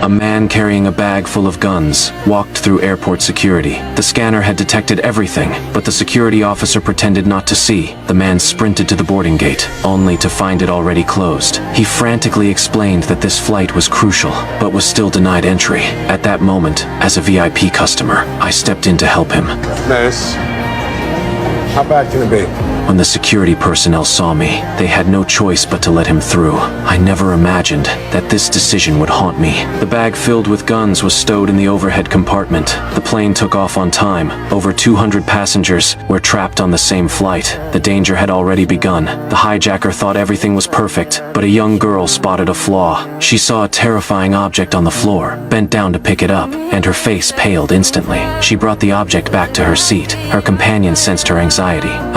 A man carrying a bag full of guns walked through airport security. The scanner had detected everything, but the security officer pretended not to see. The man sprinted to the boarding gate, only to find it already closed. He frantically explained that this flight was crucial, but was still denied entry. At that moment, as a VIP customer, I stepped in to help him. Miss, how bad can it be? When the security personnel saw me, they had no choice but to let him through. I never imagined that this decision would haunt me. The bag filled with guns was stowed in the overhead compartment. The plane took off on time. Over 200 passengers were trapped on the same flight. The danger had already begun. The hijacker thought everything was perfect, but a young girl spotted a flaw. She saw a terrifying object on the floor, bent down to pick it up, and her face paled instantly. She brought the object back to her seat. Her companion sensed her anxiety.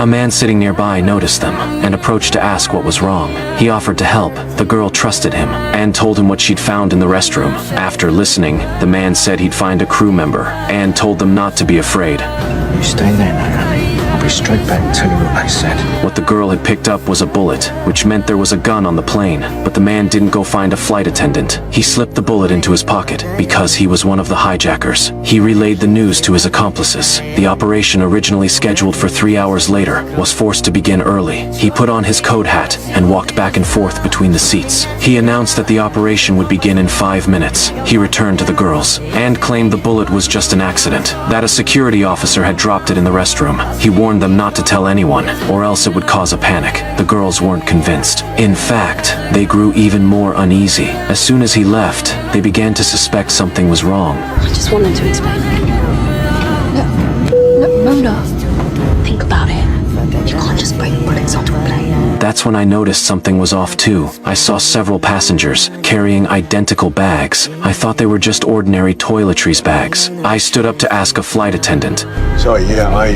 A man sitting nearby noticed them and approached to ask what was wrong. He offered to help. The girl trusted him and told him what she'd found in the restroom. After listening, the man said he'd find a crew member and told them not to be afraid. You stay there, Naomi. I'll be straight back and tell you what they said. What the girl had picked up was a bullet, which meant there was a gun on the plane, but the man didn't go find a flight attendant. He slipped the bullet into his pocket because he was one of the hijackers. He relayed the news to his accomplices. The operation, originally scheduled for 3 hours later, was forced to begin early. He put on his code hat and walked back and forth between the seats. He announced that the operation would begin in 5 minutes. He returned to the girls and claimed the bullet was just an accident, that a security officer had dropped it in the restroom. He warned them not to tell anyone, or else it would cause a panic. The girls weren't convinced. In fact, they grew even more uneasy. As soon as he left, they began to suspect something was wrong. I just wanted to explain. No, Mona. Think about it. You can't just bring bullets onto a plane. That's when I noticed something was off too. I saw several passengers carrying identical bags. I thought they were just ordinary toiletries bags. I stood up to ask a flight attendant. Sorry, yeah, I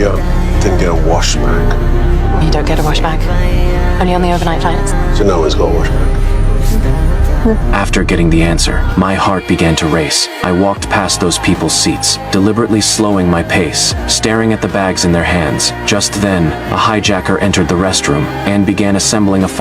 didn't get a wash bag. You don't get a wash bag? Only on the overnight flights? So no one's got a wash bag. After getting the answer, my heart began to race. I walked past those people's seats, deliberately slowing my pace, staring at the bags in their hands. Just then, a hijacker entered the restroom and began assembling a fire